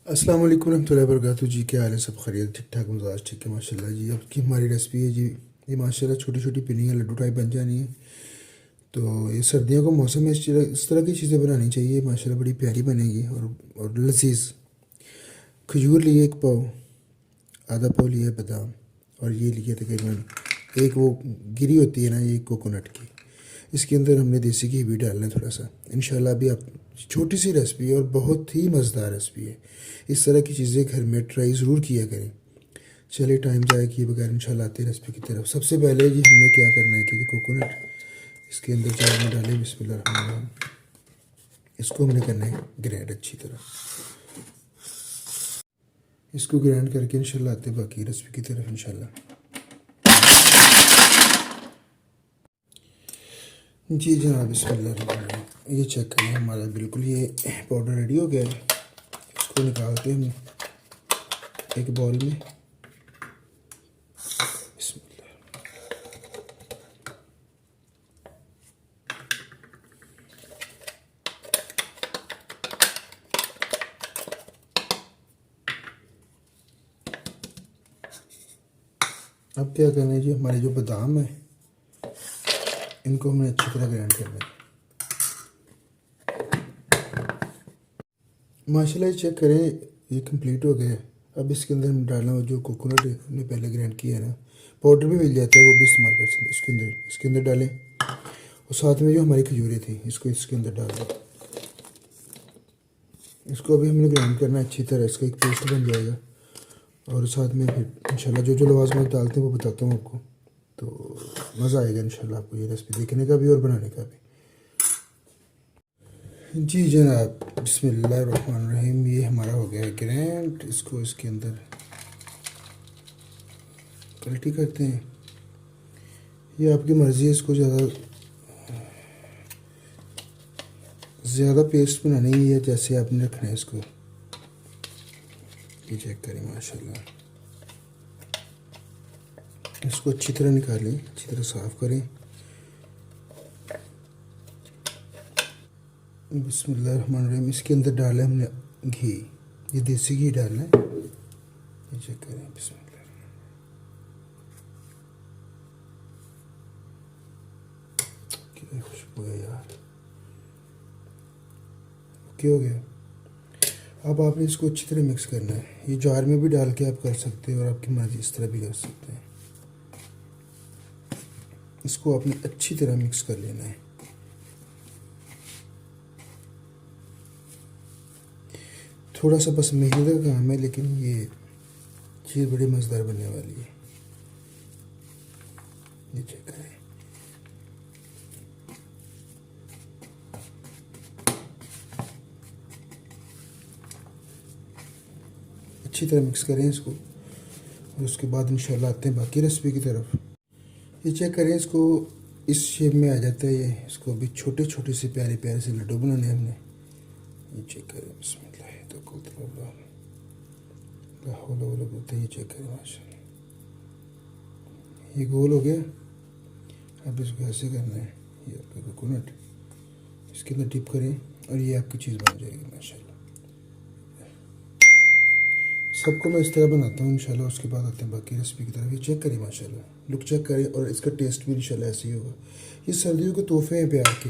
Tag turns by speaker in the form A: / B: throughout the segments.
A: अस्सलाम वालेकुम रहमतुल्लाहि व बरकातुहू जी। क्या हाल है? सब खैरियत? ठीक ठाक मिजाज? ठीक है माशाल्लाह जी। अब की हमारी रेसिपी है जी, ये माशाल्लाह छोटी छोटी पिनियाँ लड्डू टाइप बन जानी है। तो ये सर्दियों का मौसम है, इस तरह की चीज़ें बनानी चाहिए। माशाल्लाह बड़ी प्यारी बनेगी और लजीज। खजूर लिए 1 पाव, आधा पाव लिया बादाम, और ये लिए तकरीबन एक वो गिरी होती है ना, ये कोकोनट की। इसके अंदर हमने देसी घी भी डालना है थोड़ा सा। इंशाल्लाह अभी आप, छोटी सी रेसिपी है और बहुत ही मज़ेदार रेसिपी है। इस तरह की चीज़ें घर में ट्राई ज़रूर किया करें। चलिए टाइम ज़ाया किए बगैर इंशाल्लाह आते हैं रेसिपी की तरफ। सबसे पहले जी हमने क्या करना है कि कोकोनट इसके अंदर जार में डालें। बिस्मिल्लाह, इसको हमने करना है ग्राइंड अच्छी तरह। इसको ग्राइंड करके इंशाल्लाह आते हैं बाकी रेसिपी की तरफ इंशाल्लाह। जी जनाब, बिस्मिल्लाह। ये चेक करें, हमारा बिल्कुल ये पाउडर रेडी हो गया है। इसको निकालते हैं हम एक बॉल में। बिस्मिल्लाह। अब क्या करना है जी, हमारे जो बादाम है इनको हमने अच्छी तरह ग्राइंड करना है। माशाल्लाह चेक करें, ये कंप्लीट हो गया है। अब इसके अंदर हम डालना है जो कोकोनट हमने पहले ग्राइंड किया है ना, पाउडर भी मिल जाता है, वो भी इस्तेमाल कर सकते हैं। इसके अंदर डालें, और साथ में जो हमारी खजूरें थी इसको इसके अंदर डाल दें। इसको अभी हमने ग्राइंड करना है अच्छी तरह, इसका एक पेस्ट बन जाएगा। और साथ में फिर इंशाल्लाह जो जो लवाज़मात डालते हैं वो बताता हूँ आपको। तो मज़ा आएगा इंशाल्लाह आपको ये रेसिपी देखने का भी और बनाने का भी। जी जनाब, बिस्मिल्लाहिर्रहमानिर्रहीम। ये हमारा हो गया है ग्राइंड। इसको इसके अंदर पलटी करते हैं। ये आपकी मर्ज़ी है, इसको ज़्यादा पेस्ट बनानी है या जैसे आपने रखना है इसको। ये चेक करें माशाल्लाह। इसको अच्छी तरह निकालें, अच्छी तरह साफ़ करें। बिस्मिल्लाहिर्रहमानिर्रहीम। इसके अंदर डाला है हमने घी, ये देसी घी डालना है। ये चेक करें, बिस्मिल्लाह। क्या खुशबू है यार। ओके हो गया। अब आपने इसको अच्छी तरह मिक्स करना है। ये जार में भी डाल के आप कर सकते हैं और आपकी मर्ज़ी इस तरह भी कर सकते हैं। इसको आपने अच्छी तरह मिक्स कर लेना है। थोड़ा सा बस मेहनत का काम है, लेकिन ये चीज़ बड़ी मज़ेदार बनने वाली है। ये चेक करें। अच्छी तरह मिक्स करें इसको, और उसके बाद इंशाल्लाह आते हैं बाकी रेसिपी की तरफ। ये चेक करें, इसको इस शेप में आ जाता है ये। इसको अभी छोटे छोटे से प्यारे प्यारे से लड्डू बनाने हैं हमने। ये चेक करें, बिस्मिल्लाह। ये चेक करें माशाल्लाह, ये गोल हो गया। अब इसको ऐसे करना है, ये आपका कोकोनट इसके अंदर डिप करें और ये आपकी चीज़ बन जाएगी माशाल्लाह। सबको मैं इस तरह बनाता हूँ इंशाल्लाह। उसके बाद आते हैं बाकी रेसिपी की तरफ। ये चेक करें माशाल्लाह, लुक चेक करें, और इसका टेस्ट भी इंशाल्लाह ऐसे ही होगा। ये सर्दियों के तोहफे हैं प्यार के,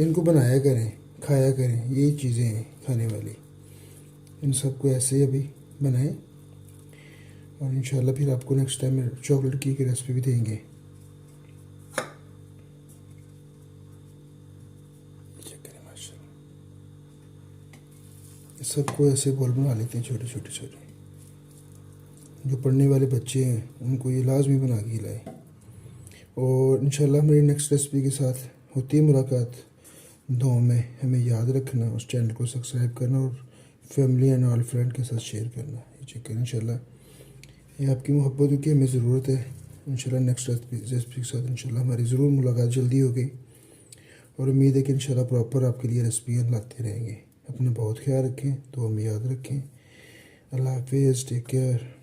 A: इनको बनाया करें, खाया करें। यही चीज़ें हैं खाने वाली, इन सबको ऐसे ही अभी बनाएं। और इंशाल्लाह फिर आपको नेक्स्ट टाइम चॉकलेट की रेसिपी भी देंगे। चेक करें माशाल्लाह, सबको ऐसे बॉल बना लेते हैं छोटे छोटे छोटे। जो पढ़ने वाले बच्चे हैं उनको ये लाजमी बना के खिलाएं। और इंशाल्लाह मेरी नेक्स्ट रेसिपी के साथ होती है मुलाकात। दुआ में हमें याद रखना, उस चैनल को सब्सक्राइब करना और फैमिली एंड ऑल फ्रेंड के साथ शेयर करना। ये चेक करें इंशाल्लाह, ये आपकी मोहब्बत की हमें ज़रूरत है। इंशाल्लाह नेक्स्ट रेसिपी के साथ इंशाल्लाह हमारी ज़रूर मुलाकात जल्दी होगी। और उम्मीद है कि इंशाल्लाह प्रॉपर आपके लिए रेसिपियाँ लाते रहेंगे। अपना बहुत ख्याल रखें, तो हमें याद रखें। अल्लाह हाफिज़, टेक केयर।